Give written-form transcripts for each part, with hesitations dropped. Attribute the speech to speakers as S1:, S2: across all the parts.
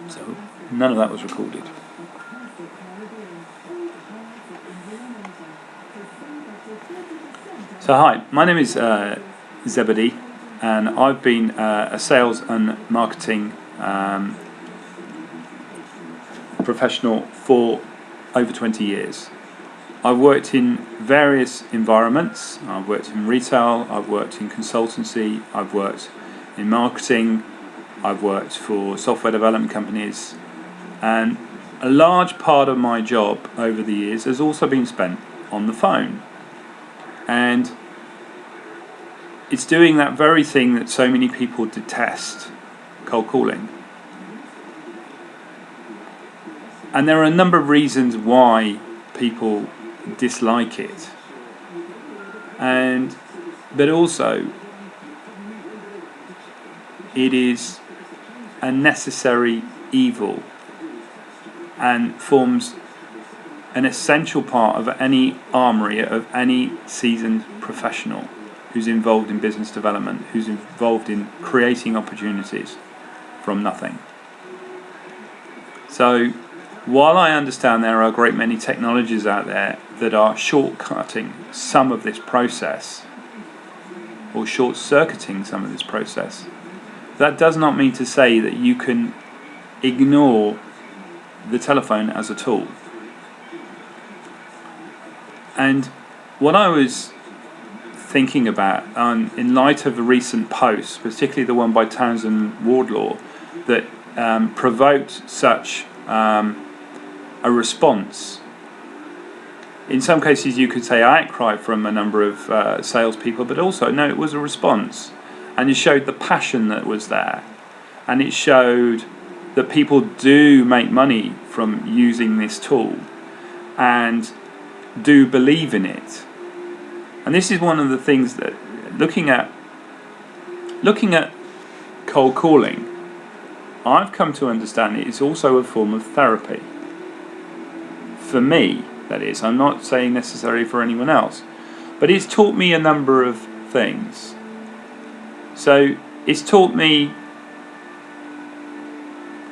S1: So none of that was recorded. So hi, my name is Zebedee, and I've been a sales and marketing professional for over 20 years. I've worked in various environments. I've worked in retail, I've worked in consultancy, I've worked in marketing, I've worked for software development companies, and a large part of my job over the years has also been spent on the phone. And it's doing that very thing that so many people detest, cold calling. And there are a number of reasons why people dislike it. But also, it is a necessary evil and forms an essential part of any armory of any seasoned professional who's involved in business development, who's involved in creating opportunities from nothing. So, while I understand there are a great many technologies out there that are shortcutting some of this process, or short-circuiting some of this process, that does not mean to say that you can ignore the telephone as a tool. And what I was thinking about, in light of the recent posts, particularly the one by Townsend Wardlaw, that provoked such a response. In some cases, you could say outcry from a number of salespeople, but also, no, it was a response. And it showed the passion that was there. And it showed that people do make money from using this tool and do believe in it. And this is one of the things that, looking at cold calling, I've come to understand it is also a form of therapy. For me, that is. I'm not saying necessarily for anyone else. But it's taught me a number of things. So it's taught me,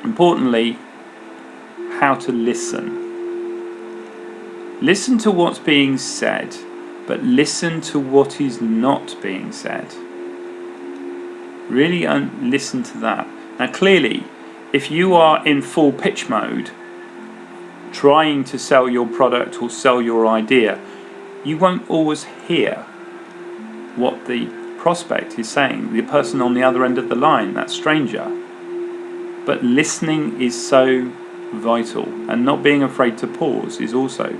S1: importantly, how to listen. Listen to what's being said, but listen to what is not being said. Really listen to that. Now clearly, if you are in full pitch mode, trying to sell your product or sell your idea, you won't always hear what the prospect is saying, the person on the other end of the line, that stranger. But listening is so vital, and not being afraid to pause is also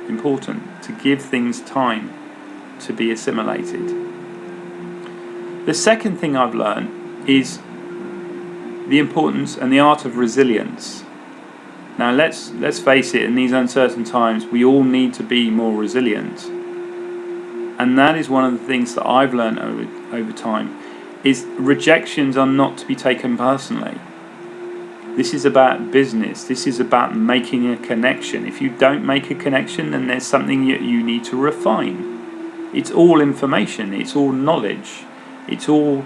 S1: important, to give things time to be assimilated. The second thing I've learned is the importance and the art of resilience. Now let's face it, in these uncertain times we all need to be more resilient. And that is one of the things that I've learned over time, is rejections are not to be taken personally. This is about business. This is about making a connection. If you don't make a connection, then there's something you need to refine. It's all information. It's all knowledge. It's all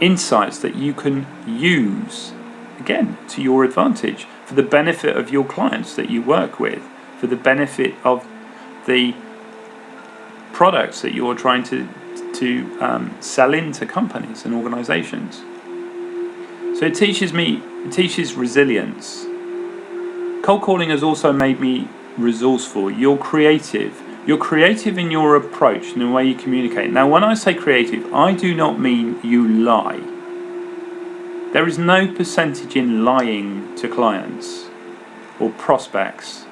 S1: insights that you can use, again, to your advantage, for the benefit of your clients that you work with, for the benefit of the products that you're trying to sell into companies and organizations. So it teaches resilience. Cold calling has also made me resourceful. You're creative in your approach and the way you communicate. Now, when I say creative, I do not mean you lie. There is no percentage in lying to clients or prospects.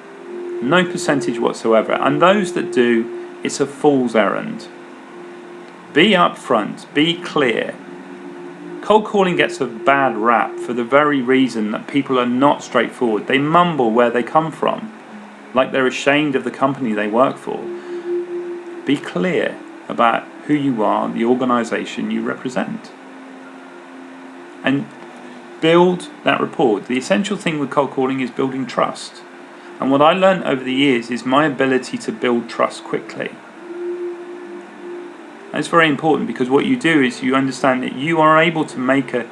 S1: No percentage whatsoever. And those that do, it's a fool's errand. Be upfront, be clear. Cold calling gets a bad rap for the very reason that people are not straightforward. They mumble where they come from, like they're ashamed of the company they work for. Be clear about who you are, the organisation you represent, and build that rapport. The essential thing with cold calling is building trust. And what I learned over the years is my ability to build trust quickly. And it's very important, because what you do is you understand that you are able to make a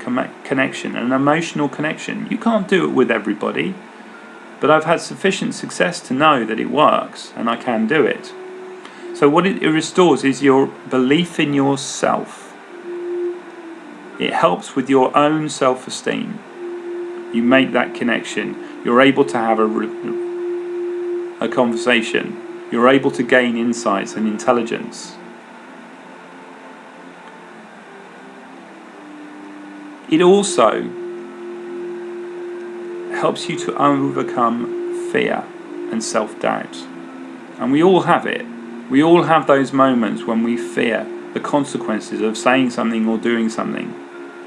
S1: connection, an emotional connection. You can't do it with everybody, but I've had sufficient success to know that it works and I can do it. So what it restores is your belief in yourself. It helps with your own self-esteem. You make that connection. You're able to have a conversation. You're able to gain insights and intelligence. It also helps you to overcome fear and self-doubt. And we all have it. We all have those moments when we fear the consequences of saying something or doing something,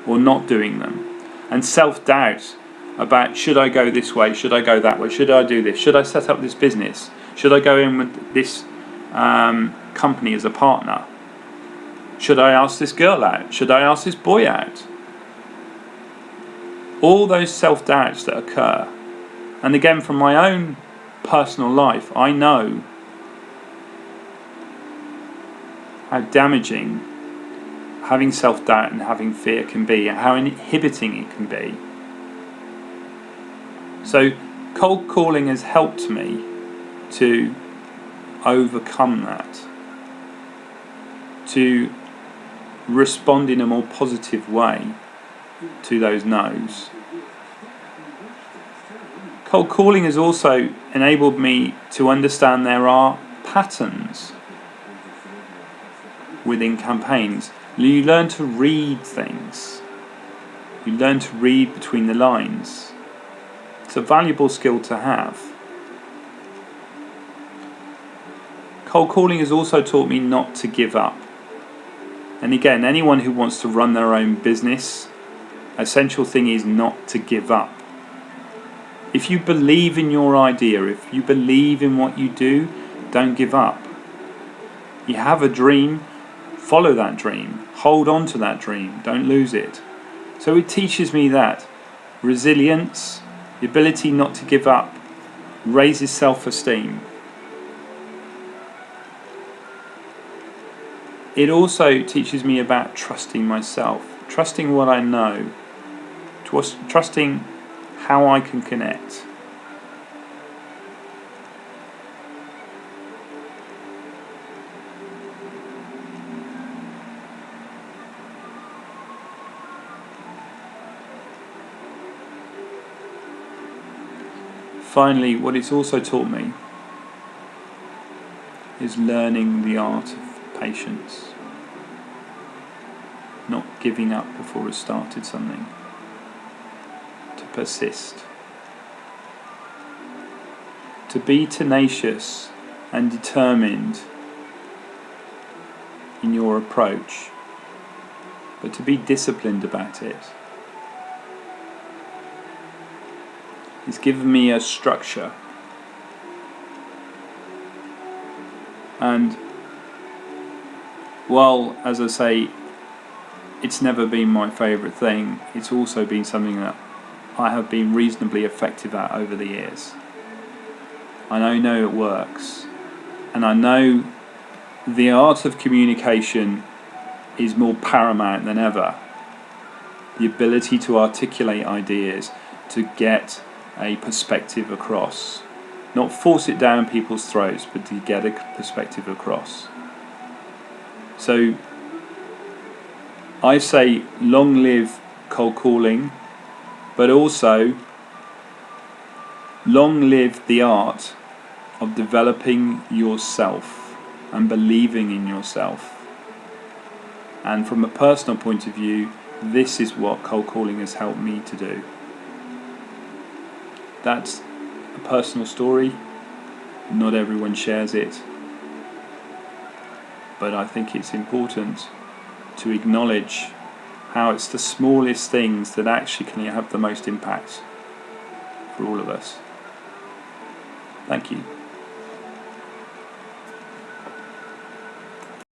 S1: or not doing them. And self-doubt about, should I go this way, should I go that way, should I do this, should I set up this business, should I go in with this company as a partner, should I ask this girl out, should I ask this boy out. All those self-doubts that occur. And again, from my own personal life, I know how damaging having self-doubt and having fear can be, and how inhibiting it can be. So cold calling has helped me to overcome that, to respond in a more positive way to those no's. Cold calling has also enabled me to understand there are patterns within campaigns. You learn to read things. You learn to read between the lines. It's a valuable skill to have. Cold calling has also taught me not to give up. And again, anyone who wants to run their own business, essential thing is not to give up. If you believe in your idea, if you believe in what you do, don't give up. You have a dream, follow that dream. Hold on to that dream, don't lose it. So it teaches me that resilience, the ability not to give up, raises self-esteem. It also teaches me about trusting myself, trusting what I know, trusting how I can connect. Finally, what it's also taught me is learning the art of patience. Not giving up before I've started something. To persist. To be tenacious and determined in your approach, but to be disciplined about it. It's given me a structure. And while, as I say, it's never been my favourite thing, it's also been something that I have been reasonably effective at over the years. I know it works, and I know the art of communication is more paramount than ever. The ability to articulate ideas, to get a perspective across. Not force it down people's throats, but to get a perspective across. So I say long live cold calling, but also long live the art of developing yourself and believing in yourself. And from a personal point of view, this is what cold calling has helped me to do. That's a personal story. Not everyone shares it. But I think it's important to acknowledge how it's the smallest things that actually can have the most impact for all of us. Thank you.